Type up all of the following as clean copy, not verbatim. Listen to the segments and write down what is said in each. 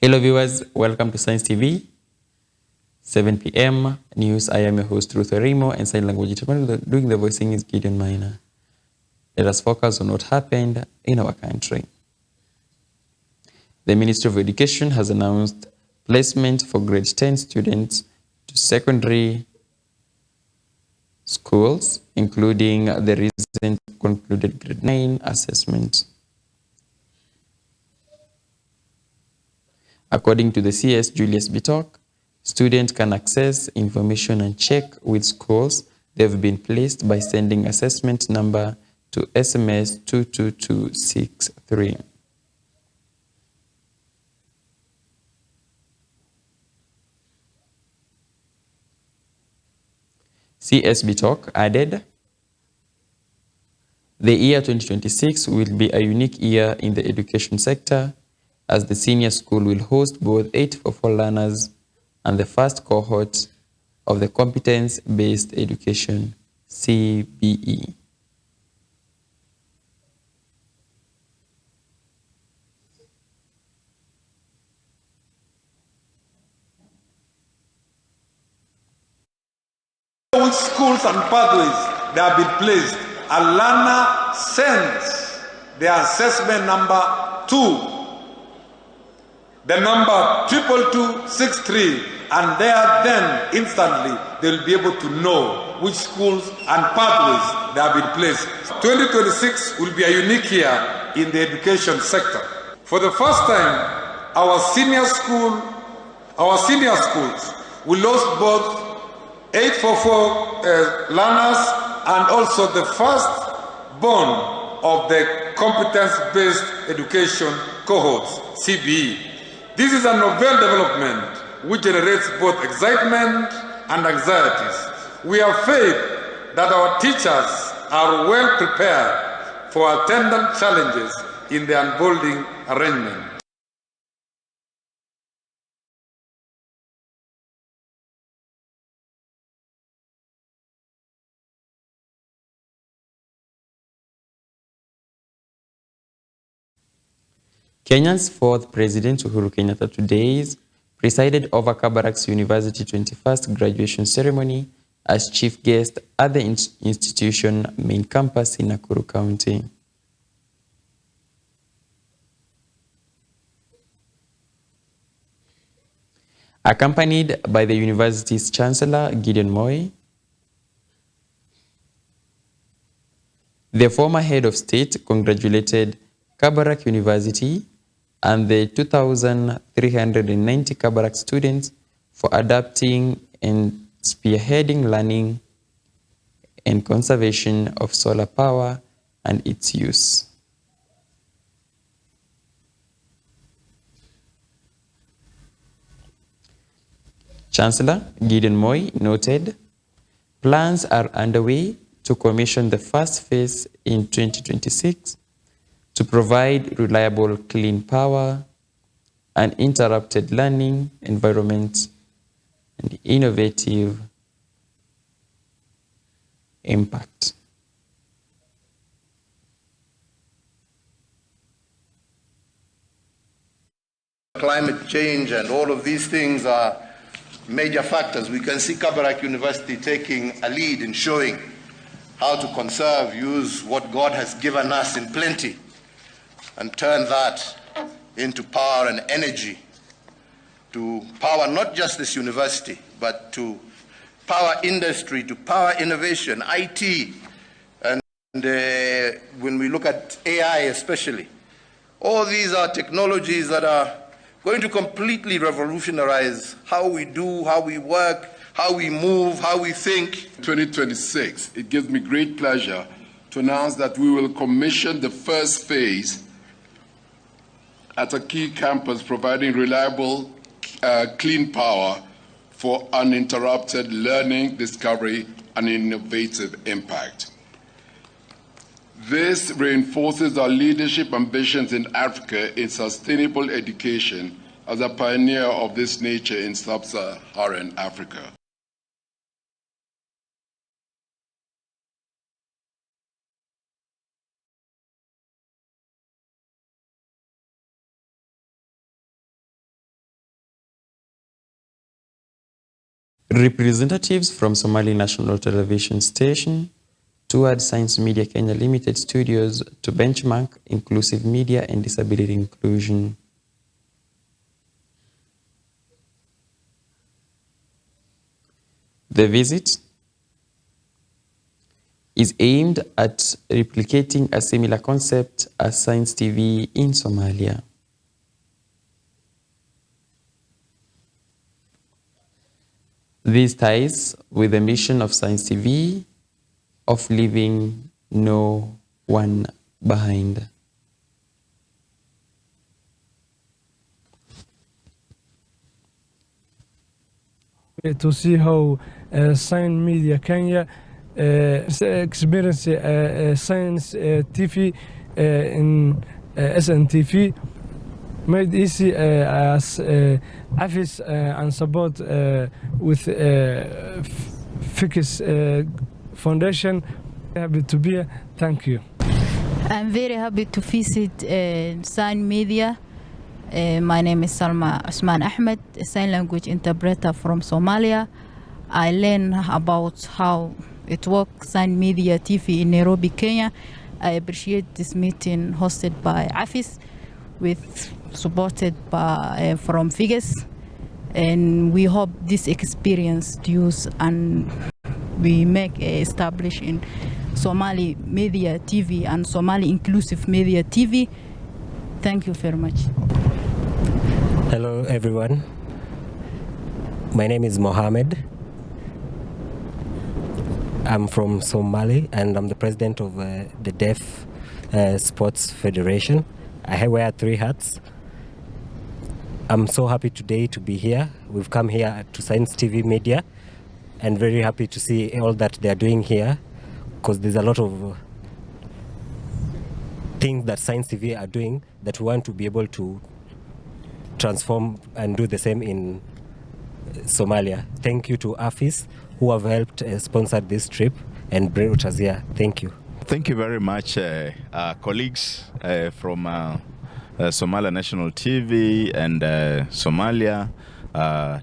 Hello viewers, welcome to Science TV, 7 p.m. news. I am your host Ruth Orimo, and sign language interpreter doing the voicing is Gideon Minor. Let us focus on what happened in our country. The Ministry of Education has announced placement for grade 10 students to secondary schools, including the recent concluded grade 9 assessment. According to the CS Julius Bitok, students can access information and check which schools they've been placed by sending assessment number to SMS 22263. CS Bitok added, the year 2026 will be a unique year in the education sector, as the senior school will host both 844 learners and the first cohort of the competence-based education, CBE. Which schools and pathways they have been placed, a learner sends their assessment number to the number 22263, and there then instantly they will be able to know which schools and pathways they have been placed. 2026 will be a unique year in the education sector. For the first time, our senior schools will host both 844 learners and also the first born of the competence-based education cohorts, CBE. This is a novel development which generates both excitement and anxieties. We have faith that our teachers are well prepared for attendant challenges in the unfolding arrangement. Kenya's fourth President Uhuru Kenyatta today presided over Kabarak's University 21st graduation ceremony as chief guest at the institution main campus in Nakuru County. Accompanied by the university's chancellor, Gideon Moi, the former head of state congratulated Kabarak University and the 2,390 Kabarak students for adapting and spearheading learning and conservation of solar power and its use. Chancellor Gideon Moi noted, plans are underway to commission the first phase in 2026 to provide reliable, clean power, uninterrupted learning environment, and innovative impact. Climate change and all of these things are major factors. We can see Kabarak University taking a lead in showing how to conserve, use what God has given us in plenty, and turn that into power and energy to power not just this university, but to power industry, to power innovation, IT, and when we look at AI especially. All these are technologies that are going to completely revolutionize how we do, how we work, how we move, how we think. 2026, it gives me great pleasure to announce that we will commission the first phase at a key campus providing reliable, clean power for uninterrupted learning, discovery, and innovative impact. This reinforces our leadership ambitions in Africa in sustainable education as a pioneer of this nature in sub-Saharan Africa. Representatives from Somalia National Television Station toured Science Media Kenya Limited studios to benchmark inclusive media and disability inclusion. The visit is aimed at replicating a similar concept as Science TV in Somalia. This ties with the mission of Science TV of leaving no one behind. To see how Science Media Kenya experience Science TV in SNTV made easy as office and support with Fix Foundation. Happy to be here. Thank you. I'm very happy to visit Sign Media. My name is Salma Usman Ahmed, a sign language interpreter from Somalia. I learned about how it works, Sign Media TV in Nairobi, Kenya. I appreciate this meeting hosted by AFIS, supported by from Figures, and we hope this experience to use and we make establish in Somali Media TV and Somali Inclusive Media TV. Thank you very much. Hello everyone, my name is Mohammed. I'm from Somali and I'm the president of the Deaf Sports Federation. I wear 3 hats. I'm so happy today to be here. We've come here to Science TV Media and very happy to see all that they're doing here, because there's a lot of things that Science TV are doing that we want to be able to transform and do the same in Somalia. Thank you to AFIS who have helped sponsor this trip and brought us here. Thank you. Thank you very much, colleagues from Somalia National TV and Somalia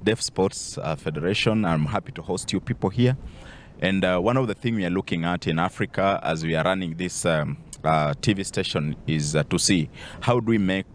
Deaf Sports Federation. I'm happy to host you people here. And one of the things we are looking at in Africa as we are running this TV station is to see how do we make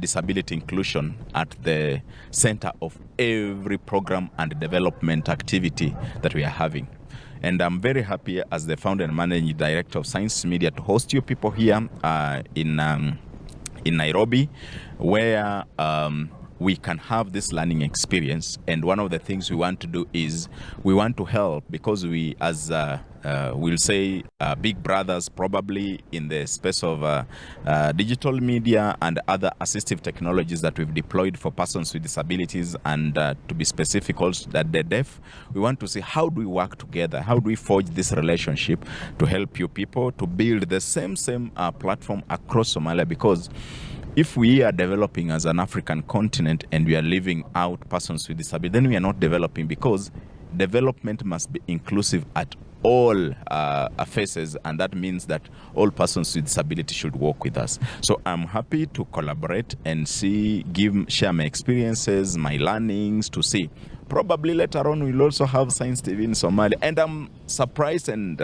disability inclusion at the center of every program and development activity that we are having. And I'm very happy as the founder and managing director of Science Media to host you people here in Nairobi, where we can have this learning experience. And one of the things we want to do is we want to help, because we, as we'll say, big brothers probably in the space of digital media and other assistive technologies that we've deployed for persons with disabilities, and to be specific also that they're deaf. We want to see how do we work together, how do we forge this relationship to help you people to build the same platform across Somalia, because if we are developing as an African continent and we are leaving out persons with disability, then we are not developing, because development must be inclusive at all faces, and that means that all persons with disability should work with us. So I'm happy to collaborate and share my experiences, my learnings, to see. Probably later on we'll also have Science TV in Somalia. And I'm surprised and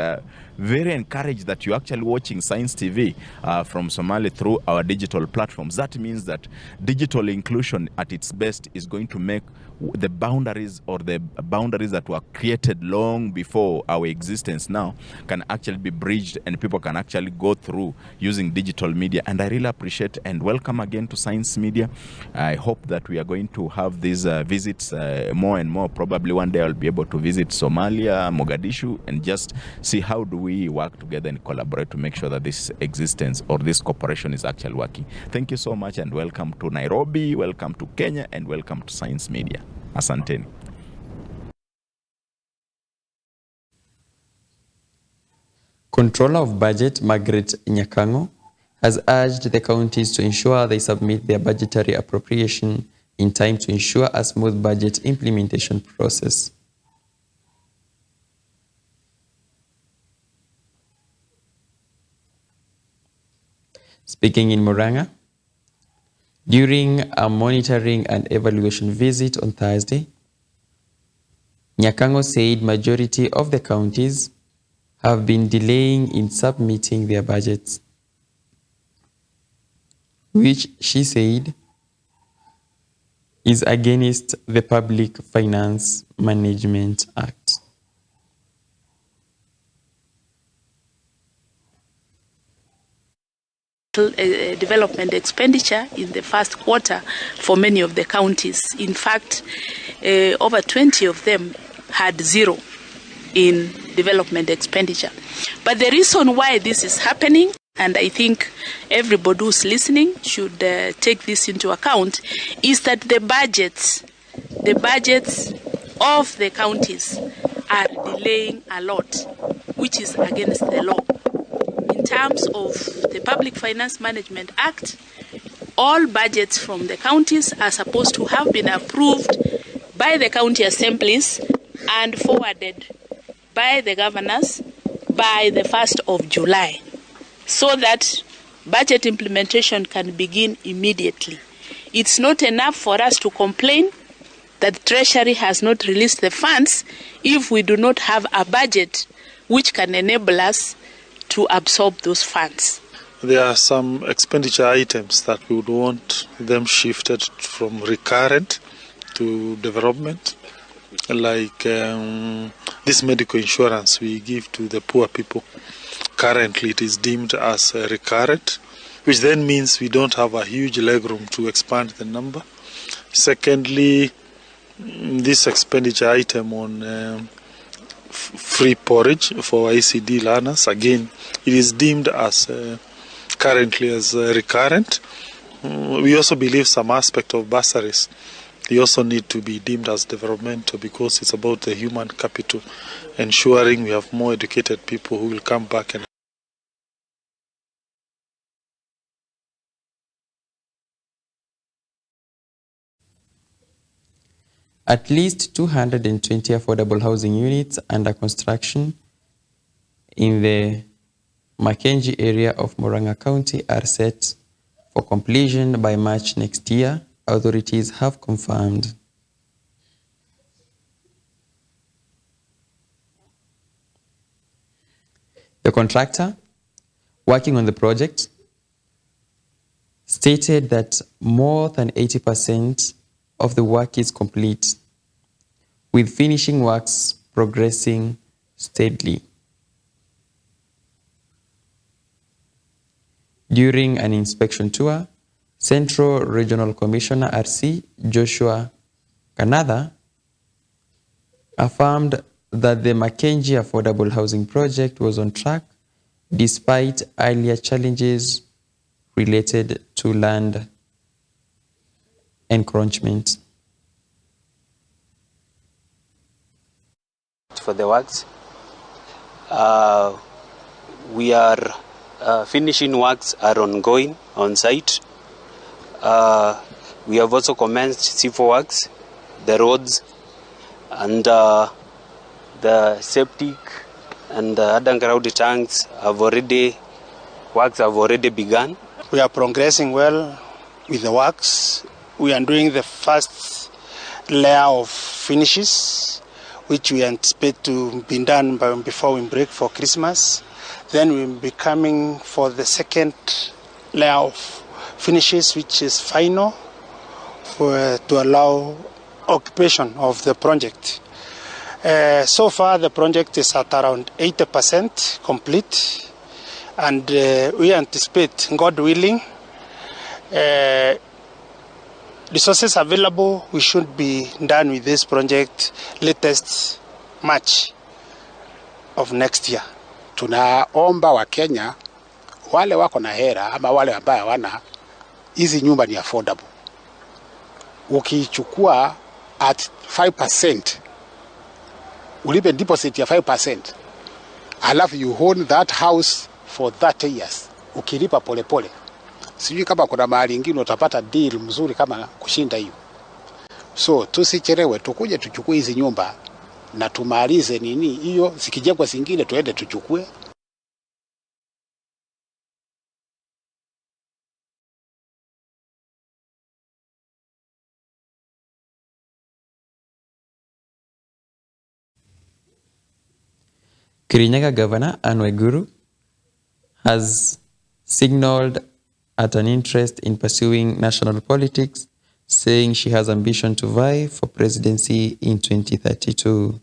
very encouraged that you're actually watching Science TV from Somalia through our digital platforms. That means that digital inclusion at its best is going to make the boundaries that were created long before our existence now can actually be bridged, and people can actually go through using digital media. And I really appreciate and welcome again to Science Media. I hope that we are going to have these visits more and more. Probably one day I'll be able to visit Somalia, Mogadishu, and just see how do we work together and collaborate to make sure that this existence or this cooperation is actually working. Thank you so much, and welcome to Nairobi, welcome to Kenya, and welcome to Science Media. Asanteni. Controller of Budget Margaret Nyakango has urged the counties to ensure they submit their budgetary appropriation in time to ensure a smooth budget implementation process. Speaking in Murang'a, during a monitoring and evaluation visit on Thursday, Nyakango said majority of the counties have been delaying in submitting their budgets, which she said is against the Public Finance Management Act. Development expenditure in the first quarter for many of the counties. In fact, over 20 of them had zero in development expenditure. But the reason why this is happening, and I think everybody who's listening should take this into account, is that the budgets of the counties are delaying a lot, which is against the law. In terms of the Public Finance Management Act, all budgets from the counties are supposed to have been approved by the county assemblies and forwarded by the governors by the 1st of July, so that budget implementation can begin immediately. It's not enough for us to complain that Treasury has not released the funds if we do not have a budget which can enable us to absorb those funds. There are some expenditure items that we would want them shifted from recurrent to development, like this medical insurance we give to the poor people. Currently it is deemed as recurrent, which then means we don't have a huge legroom to expand the number. Secondly, this expenditure item on free porridge for ICD learners, again, it is deemed as currently as recurrent. We also believe some aspect of bursaries, they also need to be deemed as developmental, because it's about the human capital, ensuring we have more educated people who will come back and at least 220 affordable housing units under construction in the Mackenzie area of Murang'a County are set for completion by March next year, authorities have confirmed. The contractor working on the project stated that more than 80% of the work is complete, with finishing works progressing steadily. During an inspection tour, Central Regional Commissioner RC Joshua Kanada affirmed that the Mackenzie Affordable Housing Project was on track despite earlier challenges related to land encroachment. For the works, we are finishing works are ongoing on site. We have also commenced C4 works, the roads, and the septic and the underground tanks works have already begun. We are progressing well with the works. We are doing the first layer of finishes, which we anticipate to be done before we break for Christmas. Then we'll be coming for the second layer of finishes, which is final, to allow occupation of the project. So far, the project is at around 80% complete, and we anticipate, God willing, resources available, we should be done with this project latest March of next year. Tunaomba Wakenya wale wako na hera ama wale ambao hawana, hizi nyumba ni affordable. Ukichukua at 5%, ulipe deposit ya 5%, alafu you own that house for 30 years, ukilipa polepole. Sijui kama kuna mahali ingine utapata deal mzuri kama kushinda hiyo. So tusichelewe, tukuje tuchukue hizi nyumba na tumalize nini hiyo, zikijengwa zingine tuende tuchukue. Kirinyaga Governor Anne Waiguru has signaled at an interest in pursuing national politics, saying she has ambition to vie for presidency in 2032.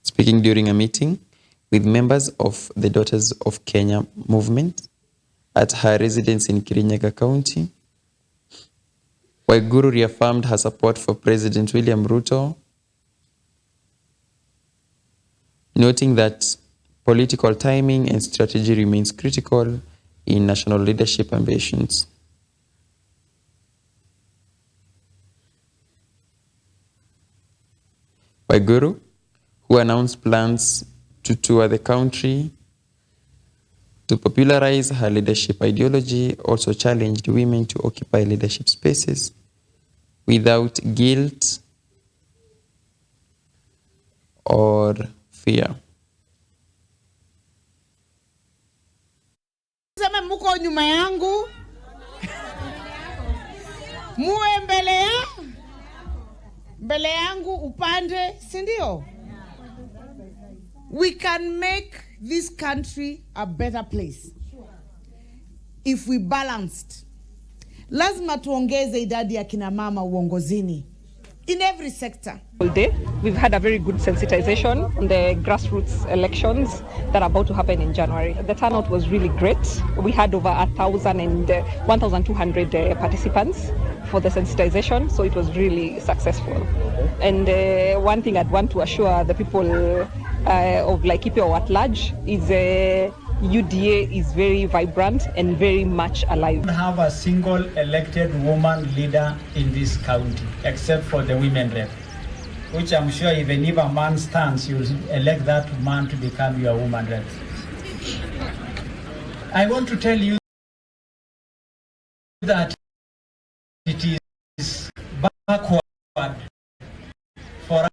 Speaking during a meeting with members of the Daughters of Kenya movement at her residence in Kirinyaga County, Waiguru reaffirmed her support for President William Ruto, noting that political timing and strategy remains critical in national leadership ambitions. Waiguru, who announced plans to tour the country to popularize her leadership ideology, also challenged women to occupy leadership spaces without guilt or fear. Sema muko nyuma yangu, muwe mbele yangu upande, si ndio? We can make this country a better place if we balanced. Lazima tuongeze idadi ya kina mama uongozini in every sector. All day, we've had a very good sensitization on the grassroots elections that are about to happen in January. The turnout was really great. We had over 1,200 participants for the sensitization, so it was really successful. And one thing I'd want to assure the people of Laikipia at large is UDA is very vibrant and very much alive. We don't have a single elected woman leader in this county except for the women rep, which I'm sure even if a man stands, you'll elect that man to become your woman rep. I want to tell you that it is backward for